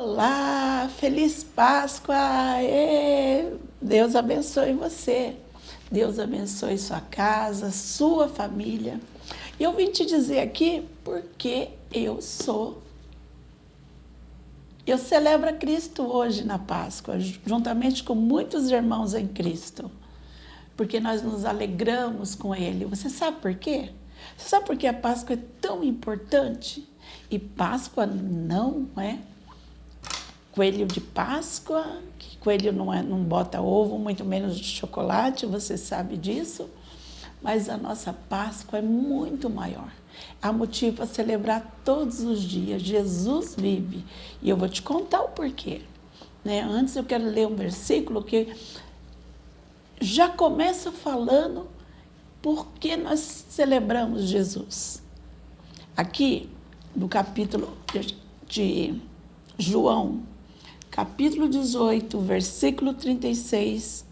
Olá, feliz Páscoa! Deus abençoe você, Deus abençoe sua casa, sua família. E eu vim te dizer aqui porque eu celebro a Cristo hoje na Páscoa, juntamente com muitos irmãos em Cristo, porque nós nos alegramos com Ele. Você sabe por quê? Você sabe por que a Páscoa é tão importante? E Páscoa não é coelho de Páscoa, que coelho não bota ovo, muito menos de chocolate, você sabe disso. Mas a nossa Páscoa é muito maior. Há motivo para celebrar todos os dias. Jesus vive. E eu vou te contar o porquê. Antes eu quero ler um versículo que já começa falando por que nós celebramos Jesus. Aqui, no capítulo de João, capítulo 18, versículo 36,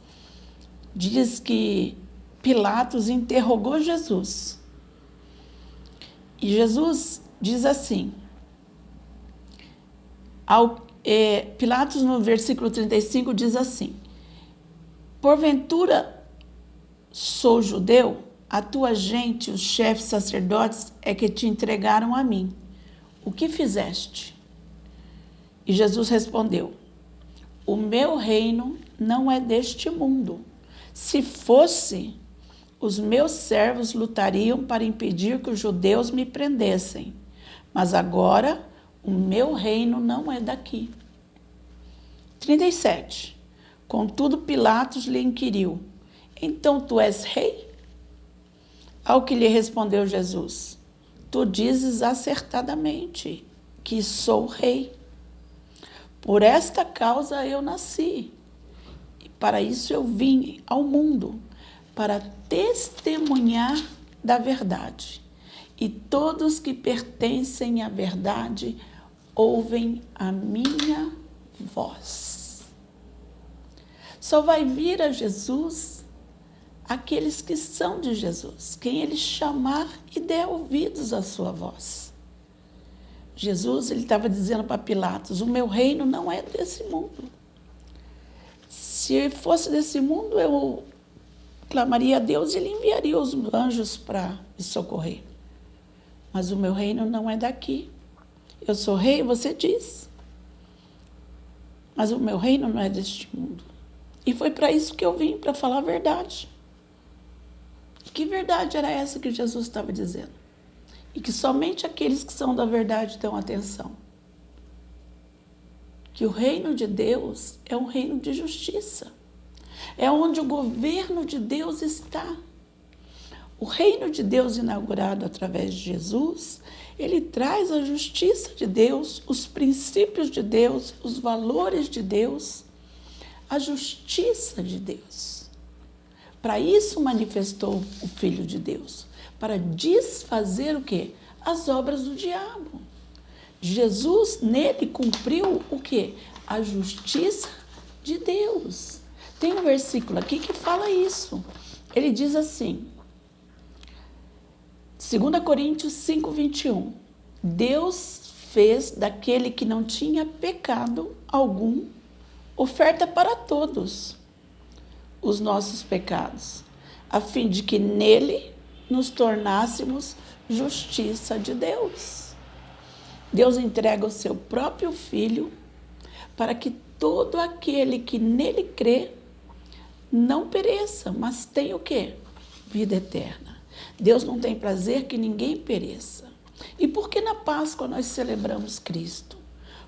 diz que Pilatos interrogou Jesus. E Jesus diz assim, Pilatos no versículo 35 diz assim, porventura sou judeu, a tua gente, os chefes sacerdotes, é que te entregaram a mim. O que fizeste? E Jesus respondeu, o meu reino não é deste mundo. Se fosse, os meus servos lutariam para impedir que os judeus me prendessem. Mas agora, o meu reino não é daqui. 37. Contudo, Pilatos lhe inquiriu, então tu és rei? Ao que lhe respondeu Jesus, tu dizes acertadamente que sou rei. Por esta causa eu nasci, e para isso eu vim ao mundo, para testemunhar da verdade. E todos que pertencem à verdade ouvem a minha voz. Só vai vir a Jesus aqueles que são de Jesus, quem ele chamar e der ouvidos à sua voz. Jesus, ele estava dizendo para Pilatos, o meu reino não é desse mundo. Se fosse desse mundo, eu clamaria a Deus e ele enviaria os anjos para me socorrer. Mas o meu reino não é daqui. Eu sou rei, você diz. Mas o meu reino não é deste mundo. E foi para isso que eu vim, para falar a verdade. Que verdade era essa que Jesus estava dizendo? E que somente aqueles que são da verdade dão atenção. Que o reino de Deus é um reino de justiça. É onde o governo de Deus está. O reino de Deus inaugurado através de Jesus, ele traz a justiça de Deus, os princípios de Deus, os valores de Deus, a justiça de Deus. Para isso manifestou o Filho de Deus, para desfazer o quê? As obras do diabo. Jesus, nele, cumpriu o quê? A justiça de Deus. Tem um versículo aqui que fala isso. Ele diz assim, 2 Coríntios 5, 21. Deus fez daquele que não tinha pecado algum, oferta para todos os nossos pecados, a fim de que nele nos tornássemos justiça de Deus. Deus entrega o seu próprio Filho para que todo aquele que nele crê não pereça, mas tenha o quê? Vida eterna. Deus não tem prazer que ninguém pereça. E por que na Páscoa nós celebramos Cristo?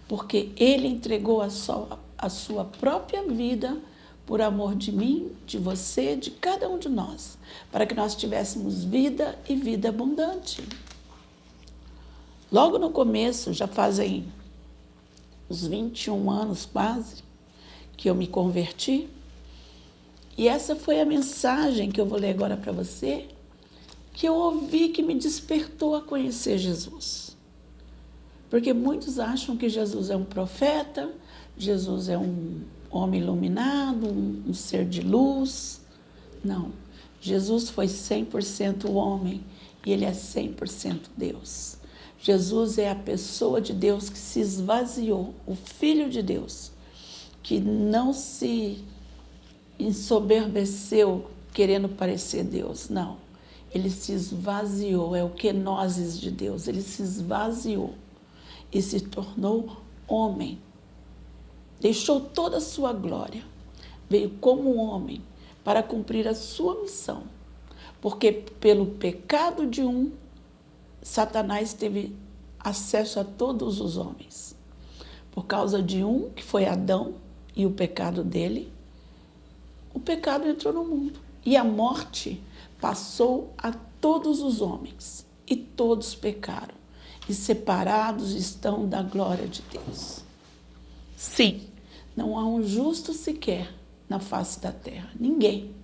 Porque Ele entregou a sua própria vida por amor de mim, de você, de cada um de nós, para que nós tivéssemos vida e vida abundante. Logo no começo, já fazem uns 21 anos quase, que eu me converti, e essa foi a mensagem que eu vou ler agora para você, que eu ouvi que me despertou a conhecer Jesus. Porque muitos acham que Jesus é um profeta, Jesus é um homem iluminado, um ser de luz. Não, Jesus foi 100% homem e ele é 100% Deus. Jesus é a pessoa de Deus que se esvaziou, o Filho de Deus, que não se ensoberbeceu querendo parecer Deus, não. Ele se esvaziou, é o kenosis de Deus, ele se esvaziou e se tornou homem. Deixou toda a sua glória, veio como homem para cumprir a sua missão, porque pelo pecado de um, Satanás teve acesso a todos os homens. Por causa de um, que foi Adão, e o pecado dele, o pecado entrou no mundo. E a morte passou a todos os homens. E todos pecaram. E separados estão da glória de Deus. Sim, não há um justo sequer na face da terra. Ninguém.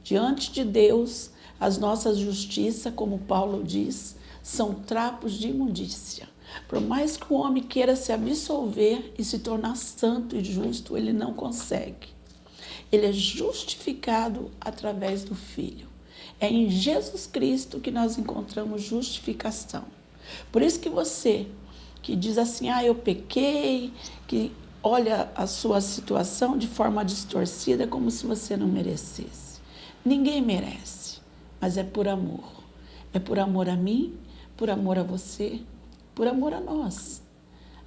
Diante de Deus, as nossas justiças, como Paulo diz, são trapos de imundícia. Por mais que o homem queira se absolver e se tornar santo e justo, ele não consegue. Ele é justificado através do Filho. É em Jesus Cristo que nós encontramos justificação. Por isso que você que diz assim, eu pequei, que olha a sua situação de forma distorcida como se você não merecesse. Ninguém merece, mas é por amor. É por amor a mim, por amor a você, por amor a nós.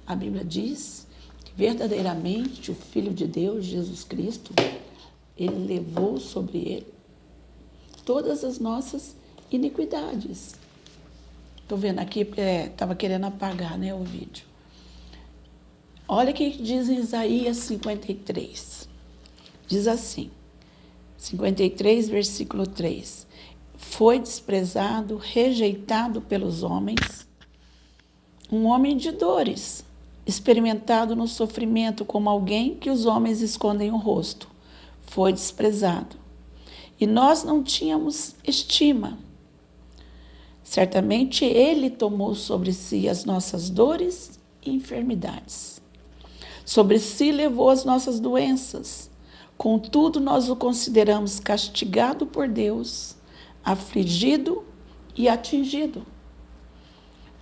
A Bíblia diz que verdadeiramente o Filho de Deus, Jesus Cristo, ele levou sobre ele todas as nossas iniquidades. Estou vendo aqui, estava querendo apagar, o vídeo. Olha o que diz em Isaías 53. Diz assim, 53, versículo 3. Foi desprezado, rejeitado pelos homens, um homem de dores, experimentado no sofrimento como alguém que os homens escondem o rosto. Foi desprezado. E nós não tínhamos estima. Certamente ele tomou sobre si as nossas dores e enfermidades. Sobre si levou as nossas doenças. Contudo, nós o consideramos castigado por Deus, afligido e atingido.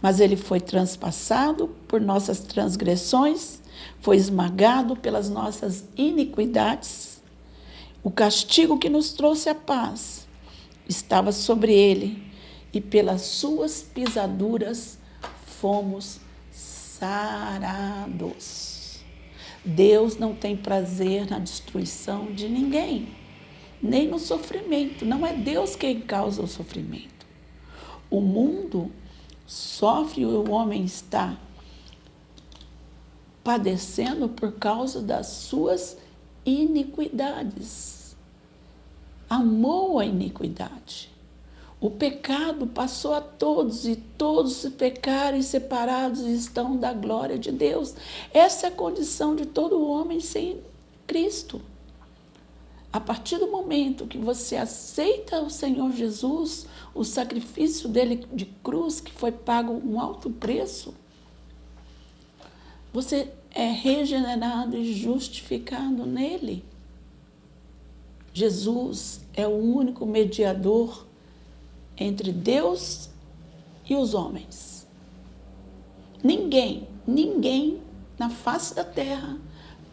Mas ele foi transpassado por nossas transgressões, foi esmagado pelas nossas iniquidades. O castigo que nos trouxe a paz estava sobre ele, e pelas suas pisaduras fomos sarados. Deus não tem prazer na destruição de ninguém, nem no sofrimento. Não é Deus quem causa o sofrimento. O mundo sofre e o homem está padecendo por causa das suas iniquidades. Amou a iniquidade. O pecado passou a todos e todos se pecaram e separados estão da glória de Deus. Essa é a condição de todo homem sem Cristo. A partir do momento que você aceita o Senhor Jesus, o sacrifício dele de cruz, que foi pago um alto preço, você é regenerado e justificado nele. Jesus é o único mediador entre Deus e os homens. Ninguém na face da terra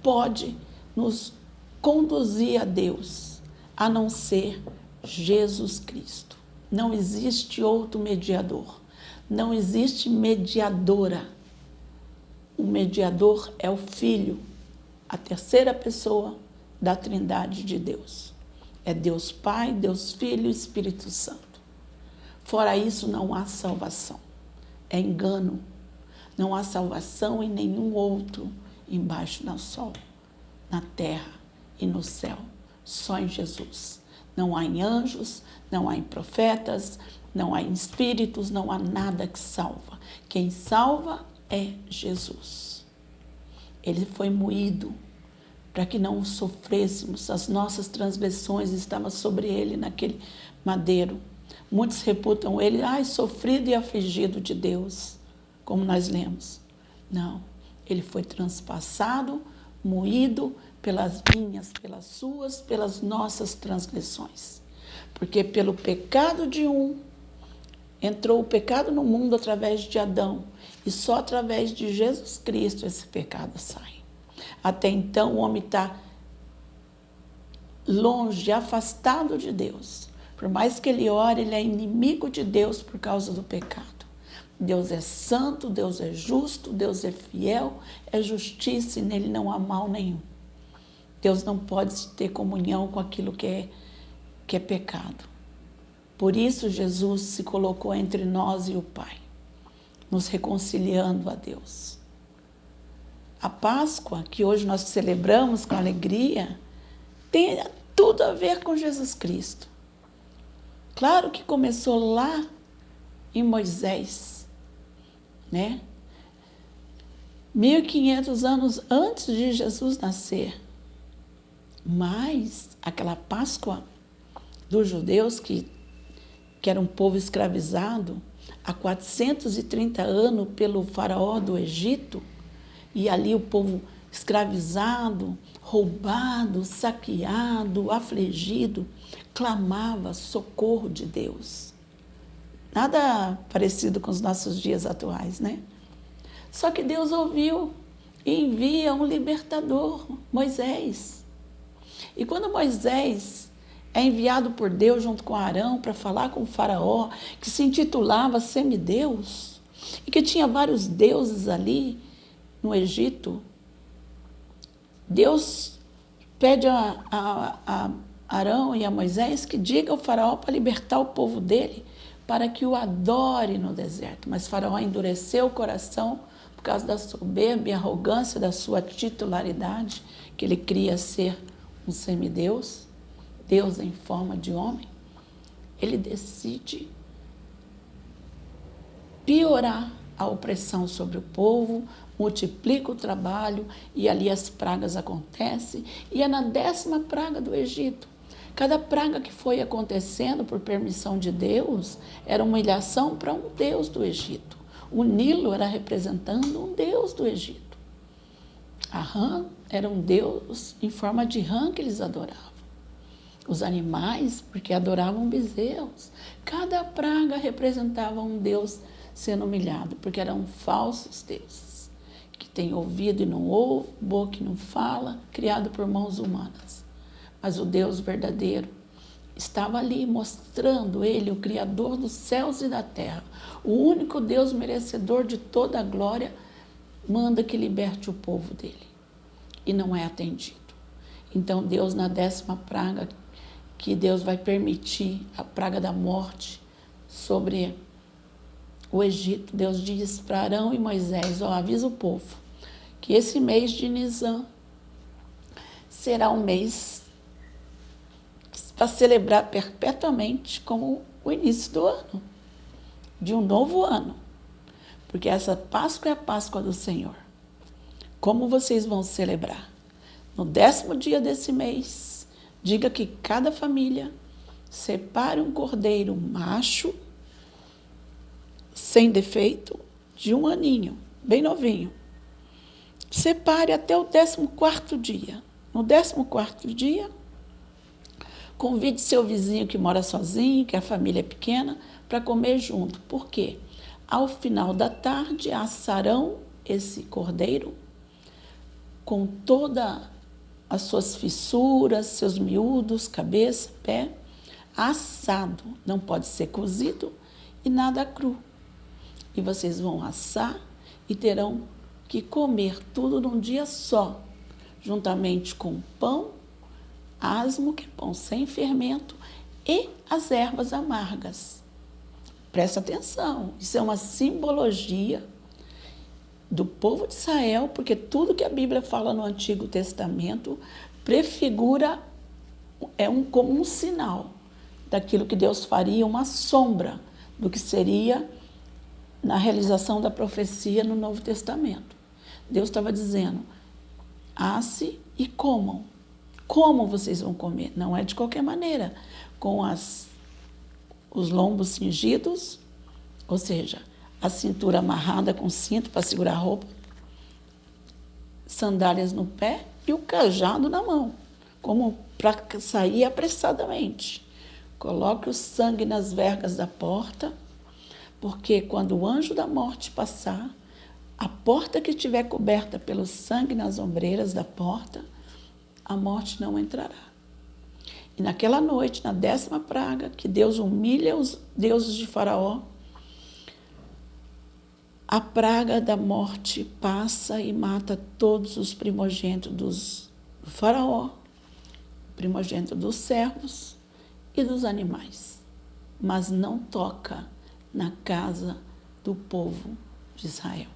pode nos conduzir a Deus, a não ser Jesus Cristo. Não existe outro mediador, não existe mediadora. O mediador é o Filho, a terceira pessoa da Trindade de Deus. É Deus Pai, Deus Filho e Espírito Santo. Fora isso, não há salvação. É engano. Não há salvação em nenhum outro embaixo do sol, na terra e no céu. Só em Jesus. Não há em anjos, não há em profetas, não há em espíritos, não há nada que salva. Quem salva é Jesus. Ele foi moído para que não sofrêssemos. As nossas transgressões estavam sobre ele naquele madeiro. Muitos reputam ele, sofrido e afligido de Deus, como nós lemos. Não, ele foi transpassado, moído pelas minhas, pelas suas, pelas nossas transgressões. Porque pelo pecado de um, entrou o pecado no mundo através de Adão. E só através de Jesus Cristo esse pecado sai. Até então o homem está longe, afastado de Deus. Por mais que ele ore, ele é inimigo de Deus por causa do pecado. Deus é santo, Deus é justo, Deus é fiel, é justiça e nele não há mal nenhum. Deus não pode ter comunhão com aquilo que é pecado. Por isso Jesus se colocou entre nós e o Pai, nos reconciliando a Deus. A Páscoa, que hoje nós celebramos com alegria, tem tudo a ver com Jesus Cristo. Claro que começou lá em Moisés, né? 1500 anos antes de Jesus nascer. Mas aquela Páscoa dos judeus, que era um povo escravizado há 430 anos pelo faraó do Egito, e ali o povo escravizado, roubado, saqueado, afligido, clamava socorro de Deus. Nada parecido com os nossos dias atuais, né? Só que Deus ouviu e envia um libertador, Moisés. E quando Moisés é enviado por Deus junto com Arão para falar com o faraó, que se intitulava semideus, e que tinha vários deuses ali no Egito, Deus pede a Arão e a Moisés que diga ao faraó para libertar o povo dele, para que o adore no deserto. Mas faraó endureceu o coração por causa da soberba e arrogância da sua titularidade, que ele cria ser um semideus, Deus em forma de homem. Ele decide piorar a opressão sobre o povo, multiplica o trabalho e ali as pragas acontecem. E é na 10ª praga do Egito. Cada praga que foi acontecendo por permissão de Deus era uma humilhação para um deus do Egito. O Nilo era representando um deus do Egito. A rã era um deus em forma de rã que eles adoravam. Os animais, porque adoravam bezerros. Cada praga representava um deus sendo humilhado, porque eram falsos deuses, que têm ouvido e não ouve, boca e não fala, criado por mãos humanas. Mas o Deus verdadeiro estava ali mostrando ele, o Criador dos céus e da terra, o único Deus merecedor de toda a glória, manda que liberte o povo dele. E não é atendido. Então Deus, na 10ª praga, que Deus vai permitir a praga da morte sobre o Egito, Deus diz para Arão e Moisés, avisa o povo, que esse mês de Nisan será um mês para celebrar perpetuamente como o início do ano, de um novo ano, porque essa Páscoa é a Páscoa do Senhor. Como vocês vão celebrar? No 10º dia desse mês, diga que cada família separe um cordeiro macho, sem defeito, de 1 aninho, bem novinho. Separe até o 14º dia. No 14º dia, convide seu vizinho que mora sozinho, que a família é pequena, para comer junto. Por quê? Ao final da tarde, assarão esse cordeiro com todas as suas fissuras, seus miúdos, cabeça, pé, assado. Não pode ser cozido e nada cru. E vocês vão assar e terão que comer tudo num dia só, juntamente com pão, asmo, que é pão sem fermento, e as ervas amargas. Presta atenção, isso é uma simbologia do povo de Israel, porque tudo que a Bíblia fala no Antigo Testamento prefigura, como um sinal daquilo que Deus faria, uma sombra do que seria na realização da profecia no Novo Testamento. Deus estava dizendo, asse e comam. Como vocês vão comer? Não é de qualquer maneira, com os lombos cingidos, ou seja, a cintura amarrada com cinto para segurar a roupa, sandálias no pé e o cajado na mão, como para sair apressadamente. Coloque o sangue nas vergas da porta, Porque quando o anjo da morte passar, a porta que estiver coberta pelo sangue nas ombreiras da porta, a morte não entrará. E naquela noite, na 10ª praga, que Deus humilha os deuses de Faraó, a praga da morte passa e mata todos os primogênitos do Faraó, primogênito dos servos e dos animais, mas não toca na casa do povo de Israel.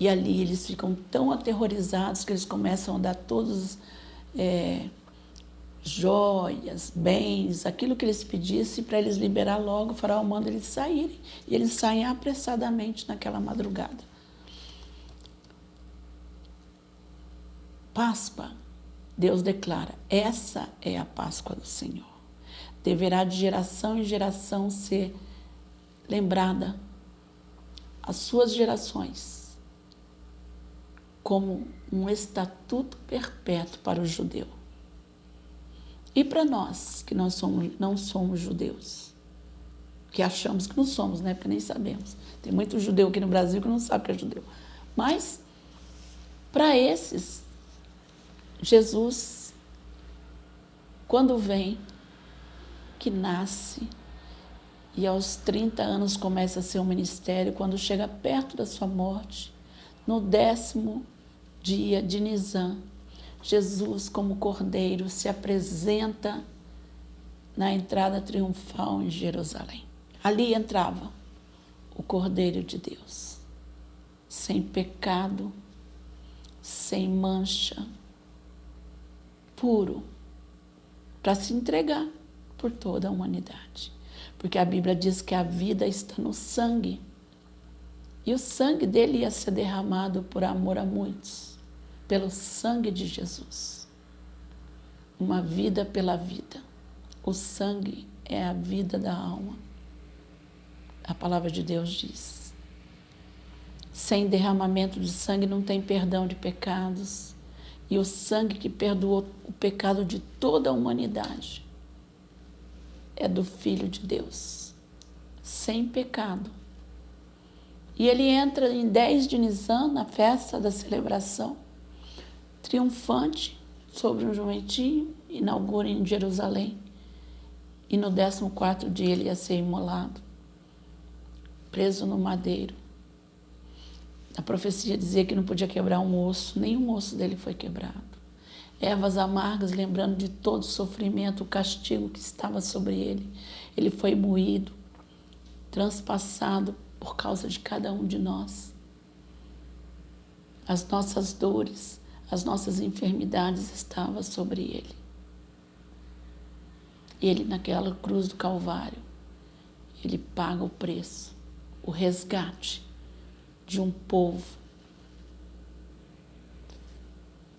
E ali eles ficam tão aterrorizados que eles começam a dar todos joias, bens, aquilo que eles pedissem para eles liberar logo. O faraó manda eles saírem. E eles saem apressadamente naquela madrugada. Páscoa, Deus declara, essa é a Páscoa do Senhor. Deverá de geração em geração ser lembrada as suas gerações como um estatuto perpétuo para o judeu. E para nós, que não somos judeus, que achamos que não somos, né? Porque nem sabemos. Tem muito judeu aqui no Brasil que não sabe que é judeu. Mas, para esses, Jesus, quando vem, que nasce, e aos 30 anos começa a seu ministério, quando chega perto da sua morte, no 10º dia de Nisan, Jesus, como cordeiro, se apresenta na entrada triunfal em Jerusalém. Ali entrava o Cordeiro de Deus, sem pecado, sem mancha, puro, para se entregar por toda a humanidade. Porque a Bíblia diz que a vida está no sangue, e o sangue dele ia ser derramado por amor a muitos. Pelo sangue de Jesus. Uma vida pela vida. O sangue é a vida da alma. A palavra de Deus diz. Sem derramamento de sangue não tem perdão de pecados. E o sangue que perdoou o pecado de toda a humanidade é do Filho de Deus. Sem pecado. E ele entra em 10 de Nisan, na festa da celebração, triunfante sobre um jumentinho, inaugura em Jerusalém. E no 14º dia ele ia ser imolado, preso no madeiro. A profecia dizia que não podia quebrar um osso, nenhum osso dele foi quebrado. Ervas amargas, lembrando de todo o sofrimento, o castigo que estava sobre ele. Ele foi moído, transpassado por causa de cada um de nós. As nossas dores, as nossas enfermidades estavam sobre ele. Ele, naquela cruz do Calvário, ele paga o preço, o resgate de um povo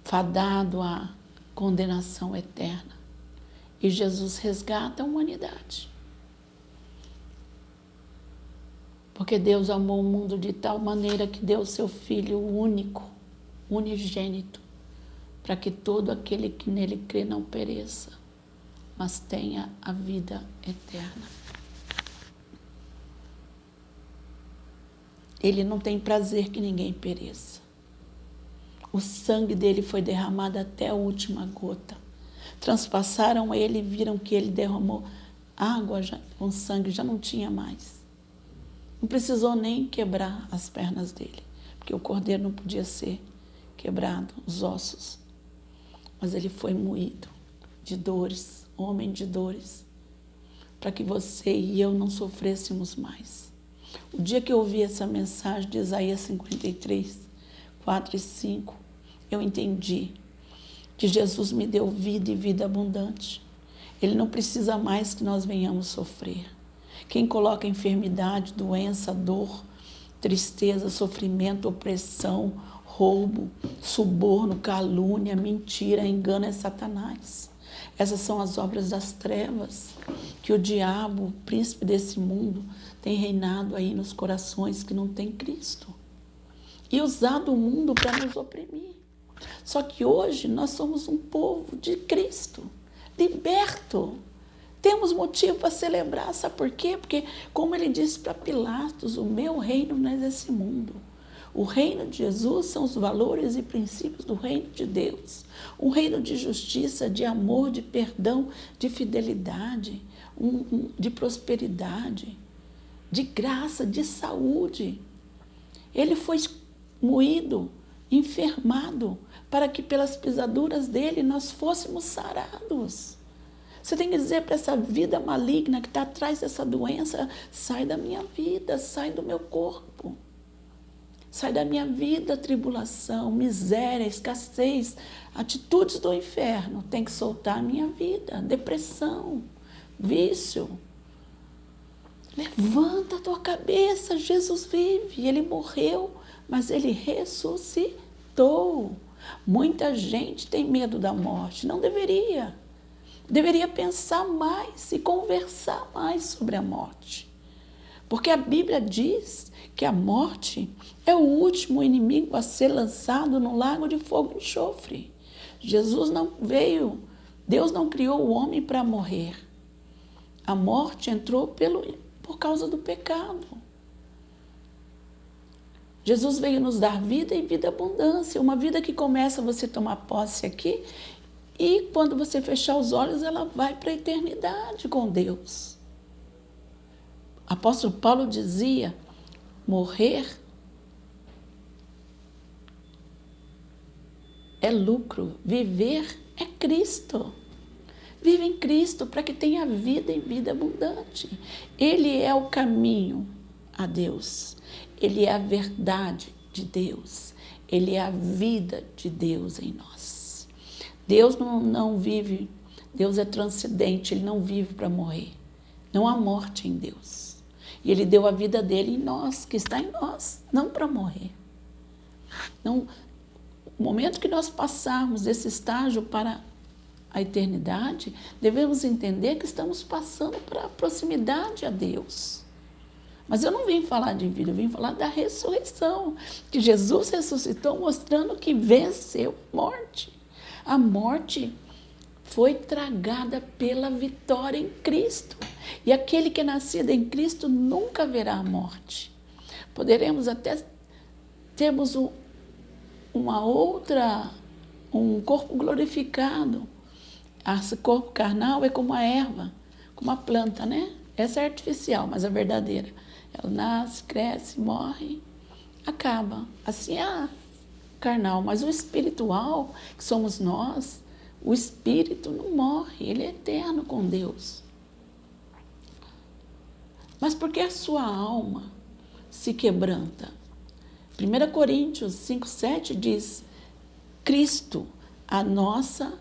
fadado à condenação eterna. E Jesus resgata a humanidade. Porque Deus amou o mundo de tal maneira que deu o seu Filho único, unigênito, para que todo aquele que nele crê não pereça, mas tenha a vida eterna. Ele não tem prazer que ninguém pereça. O sangue dele foi derramado até a última gota. Transpassaram ele e viram que ele derramou água, com sangue já não tinha mais. Não precisou nem quebrar as pernas dele, porque o cordeiro não podia ser quebrado, os ossos. Mas ele foi moído de dores, homem de dores, para que você e eu não sofrêssemos mais. O dia que eu ouvi essa mensagem de Isaías 53, 4 e 5, eu entendi que Jesus me deu vida e vida abundante. Ele não precisa mais que nós venhamos sofrer. Quem coloca enfermidade, doença, dor, tristeza, sofrimento, opressão, roubo, suborno, calúnia, mentira, engano é Satanás. Essas são as obras das trevas que o diabo, o príncipe desse mundo, tem reinado aí nos corações que não têm Cristo. E usado o mundo para nos oprimir. Só que hoje nós somos um povo de Cristo, liberto, Temos motivo para celebrar, sabe por quê? Porque, como ele disse para Pilatos, o meu reino não é desse mundo. O reino de Jesus são os valores e princípios do reino de Deus. Um reino de justiça, de amor, de perdão, de fidelidade, de prosperidade, de graça, de saúde. Ele foi moído, enfermado, para que pelas pisaduras dele nós fôssemos sarados. Você tem que dizer para essa vida maligna que está atrás dessa doença, sai da minha vida, sai do meu corpo. Sai da minha vida, tribulação, miséria, escassez, atitudes do inferno. Tem que soltar a minha vida, depressão, vício. Levanta a tua cabeça, Jesus vive, Ele morreu, mas Ele ressuscitou. Muita gente tem medo da morte, não deveria. Deveria pensar mais e conversar mais sobre a morte. Porque a Bíblia diz que a morte é o último inimigo a ser lançado no lago de fogo e enxofre. Jesus não veio, Deus não criou o homem para morrer. A morte entrou por causa do pecado. Jesus veio nos dar vida e vida abundância, uma vida que começa você tomar posse aqui e quando você fechar os olhos ela vai para a eternidade com Deus. Apóstolo Paulo dizia, morrer é lucro, viver é Cristo. Vive em Cristo para que tenha vida e vida abundante. Ele é o caminho a Deus. Ele é a verdade de Deus. Ele é a vida de Deus em nós. Deus não vive, Deus é transcendente, Ele não vive para morrer. Não há morte em Deus. E Ele deu a vida dele em nós, que está em nós, não para morrer. Não, o momento que nós passarmos desse estágio para a eternidade, devemos entender que estamos passando para a proximidade a Deus. Mas eu não vim falar de vida, eu vim falar da ressurreição, que Jesus ressuscitou mostrando que venceu a morte. A morte foi tragada pela vitória em Cristo. E aquele que é nascido em Cristo nunca verá a morte. Poderemos até termos um corpo glorificado. Esse corpo carnal é como a erva, como a planta, né? Essa é artificial, mas a verdadeira. Ela nasce, cresce, morre, acaba. Assim é a carnal, mas o espiritual, que somos nós, o espírito não morre, ele é eterno com Deus. Mas por que a sua alma se quebranta? 1 Coríntios 5,7 diz, Cristo, a nossa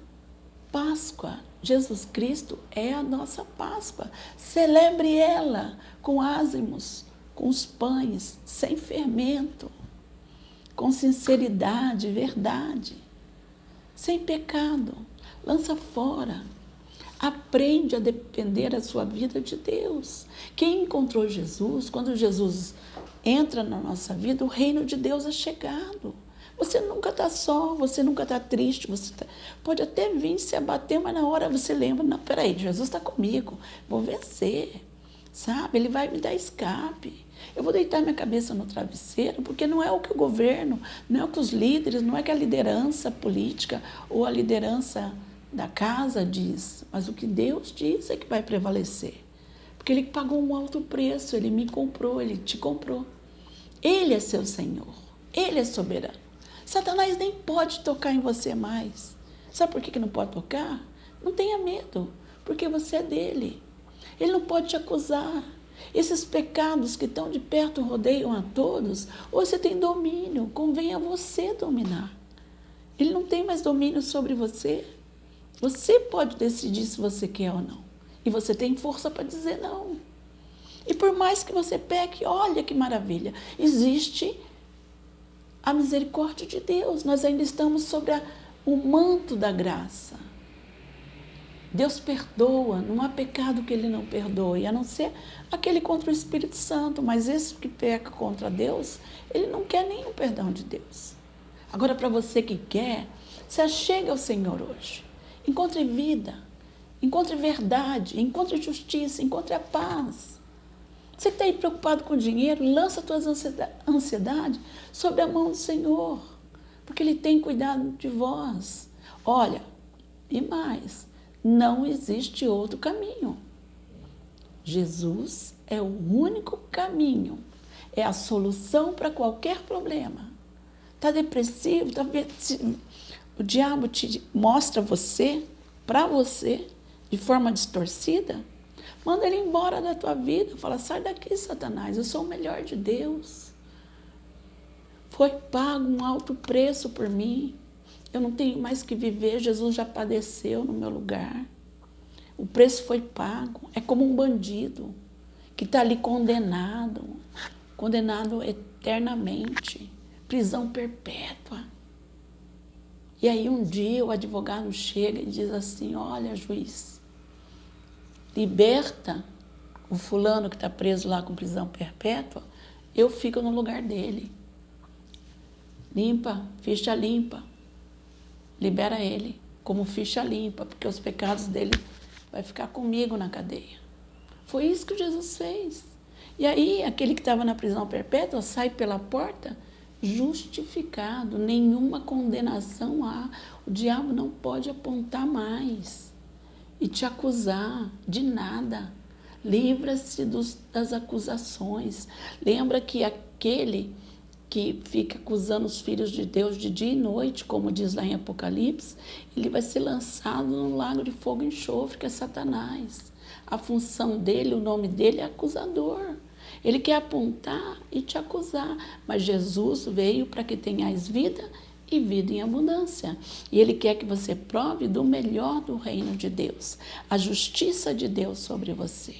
Páscoa. Jesus Cristo é a nossa Páscoa. Celebre ela com ázimos, com os pães, sem fermento, com sinceridade, verdade, sem pecado. Lança fora. Aprende a depender a sua vida de Deus. Quem encontrou Jesus, quando Jesus entra na nossa vida, o reino de Deus é chegado. Você nunca está só, você nunca está triste, pode até vir se abater, mas na hora você lembra, não, peraí, Jesus está comigo, vou vencer, sabe? Ele vai me dar escape. Eu vou deitar minha cabeça no travesseiro, porque não é o que o governo, não é o que os líderes, não é que a liderança política ou a liderança da casa diz, mas o que Deus diz é que vai prevalecer. Porque Ele pagou um alto preço, Ele me comprou, Ele te comprou. Ele é seu Senhor, Ele é soberano. Satanás nem pode tocar em você mais. Sabe por que não pode tocar? Não tenha medo, porque você é dele. Ele não pode te acusar. Esses pecados que estão de perto rodeiam a todos, ou você tem domínio, convém a você dominar. Ele não tem mais domínio sobre você. Você pode decidir se você quer ou não. E você tem força para dizer não. E por mais que você peque, olha que maravilha, existe a misericórdia de Deus. Nós ainda estamos sobre o manto da graça. Deus perdoa, não há pecado que Ele não perdoe, a não ser aquele contra o Espírito Santo, mas esse que peca contra Deus, ele não quer nenhum perdão de Deus. Agora, para você que quer, se achegue ao Senhor hoje. Encontre vida, encontre verdade, encontre justiça, encontre a paz. Você que está aí preocupado com o dinheiro, lança a tua ansiedade sobre a mão do Senhor, porque Ele tem cuidado de vós. Olha, e mais, não existe outro caminho. Jesus é o único caminho, é a solução para qualquer problema. Está depressivo, o diabo te mostra você, para você, de forma distorcida, manda ele embora da tua vida, fala, sai daqui, Satanás, eu sou o melhor de Deus. Foi pago um alto preço por mim, eu não tenho mais que viver, Jesus já padeceu no meu lugar. O preço foi pago, é como um bandido que está ali condenado eternamente, prisão perpétua. E aí um dia o advogado chega e diz assim, olha, juiz, liberta o fulano que está preso lá com prisão perpétua, eu fico no lugar dele. Limpa, ficha limpa, libera ele como ficha limpa, porque os pecados dele vai ficar comigo na cadeia. Foi isso que Jesus fez. E aí aquele que estava na prisão perpétua sai pela porta justificado, nenhuma condenação há. O diabo não pode apontar mais e te acusar de nada. Livra-se das acusações. Lembra que aquele que fica acusando os filhos de Deus de dia e noite, como diz lá em Apocalipse, ele vai ser lançado no lago de fogo e enxofre, que é Satanás. A função dele, o nome dele é acusador. Ele quer apontar e te acusar, mas Jesus veio para que tenhais vida e vida em abundância. E Ele quer que você prove do melhor do reino de Deus, a justiça de Deus sobre você.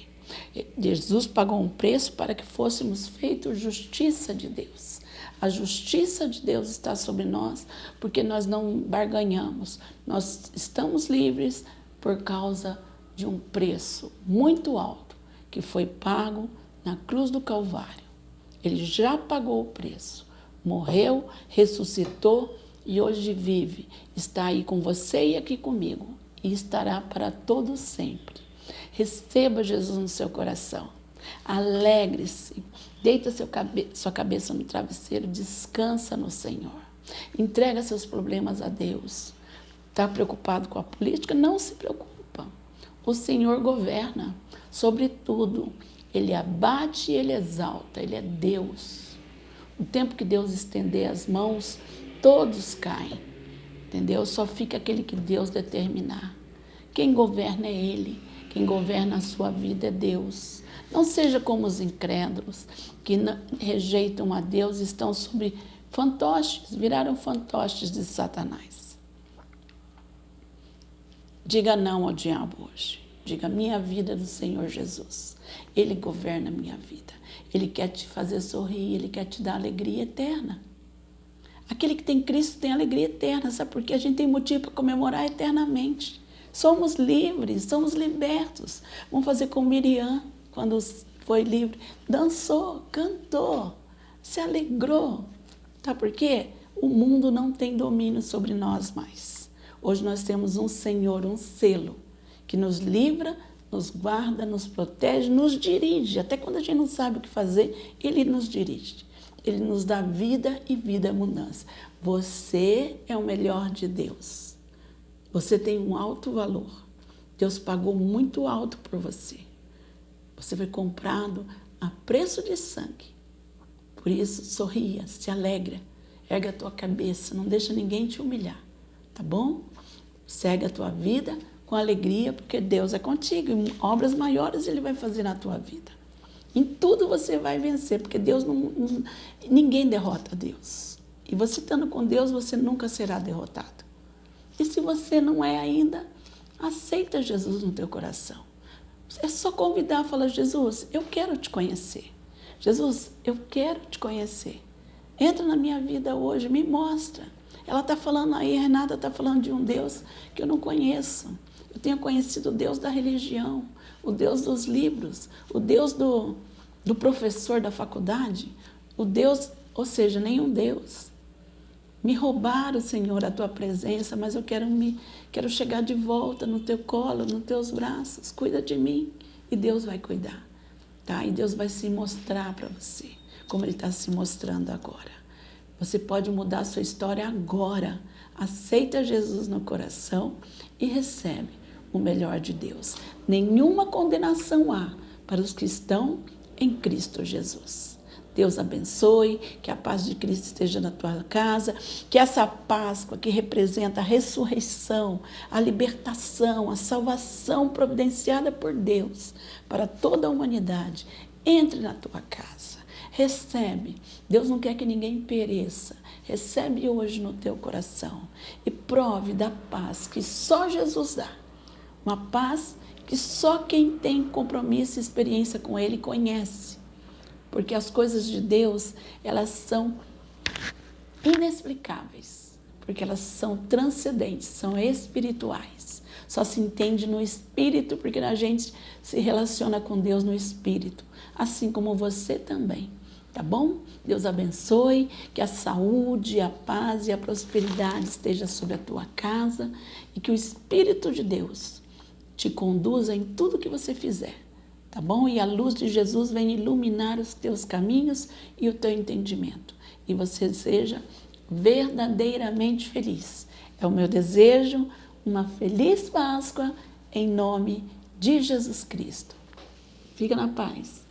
Jesus pagou um preço para que fôssemos feitos justiça de Deus. A justiça de Deus está sobre nós, porque nós não barganhamos. Nós estamos livres por causa de um preço muito alto, que foi pago na cruz do Calvário. Ele já pagou o preço, morreu, ressuscitou e hoje vive. Está aí com você e aqui comigo, e estará para todo sempre. Receba Jesus no seu coração. Alegre-se, deita sua cabeça no travesseiro, descansa no Senhor. Entrega seus problemas a Deus. Está preocupado com a política? Não se preocupa. O Senhor governa sobre tudo. Ele abate e Ele exalta. Ele é Deus. O tempo que Deus estender as mãos, todos caem. Entendeu? Só fica aquele que Deus determinar. Quem governa é Ele. Quem governa a sua vida é Deus. Não seja como os incrédulos que rejeitam a Deus e estão sobre fantoches, viraram fantoches de Satanás. Diga não ao diabo hoje. Diga, minha vida é do Senhor Jesus. Ele governa a minha vida. Ele quer te fazer sorrir, Ele quer te dar alegria eterna. Aquele que tem Cristo tem alegria eterna, sabe por quê? A gente tem motivo para comemorar eternamente. Somos livres, somos libertos. Vamos fazer como Miriam, quando foi livre. Dançou, cantou, se alegrou. Sabe por quê? O mundo não tem domínio sobre nós mais. Hoje nós temos um Senhor, um selo, que nos livra, nos guarda, nos protege, nos dirige. Até quando a gente não sabe o que fazer, Ele nos dirige. Ele nos dá vida e vida abundância. Você é o melhor de Deus. Você tem um alto valor. Deus pagou muito alto por você. Você foi comprado a preço de sangue. Por isso, sorria, se alegra. Erga a tua cabeça, não deixa ninguém te humilhar. Tá bom? Segue a tua vida com alegria, porque Deus é contigo. E obras maiores Ele vai fazer na tua vida. Em tudo você vai vencer, porque Deus ninguém derrota Deus. E você estando com Deus, você nunca será derrotado. E se você não é ainda, aceita Jesus no teu coração. É só convidar, falar, Jesus, eu quero te conhecer. Jesus, eu quero te conhecer. Entra na minha vida hoje, me mostra. Ela está falando aí, Renata está falando de um Deus que eu não conheço. Eu tenho conhecido o Deus da religião, o Deus dos livros, o Deus do professor da faculdade, o Deus, ou seja, nenhum Deus. Me roubaram, Senhor, a tua presença, mas eu quero chegar de volta no teu colo, nos teus braços. Cuida de mim e Deus vai cuidar, tá? E Deus vai se mostrar para você, como Ele está se mostrando agora. Você pode mudar a sua história agora. Aceita Jesus no coração e recebe o melhor de Deus. Nenhuma condenação há para os que estão em Cristo Jesus. Deus abençoe, que a paz de Cristo esteja na tua casa, que essa Páscoa que representa a ressurreição, a libertação, a salvação providenciada por Deus para toda a humanidade, entre na tua casa. Recebe. Deus não quer que ninguém pereça. Recebe hoje no teu coração e prove da paz que só Jesus dá. Uma paz que só quem tem compromisso e experiência com Ele conhece. Porque as coisas de Deus, elas são inexplicáveis. Porque elas são transcendentes, são espirituais. Só se entende no Espírito, porque a gente se relaciona com Deus no Espírito. Assim como você também. Tá bom? Deus abençoe, que a saúde, a paz e a prosperidade esteja sobre a tua casa e que o Espírito de Deus te conduza em tudo que você fizer, tá bom? E a luz de Jesus venha iluminar os teus caminhos e o teu entendimento e você seja verdadeiramente feliz. É o meu desejo, uma feliz Páscoa em nome de Jesus Cristo. Fica na paz.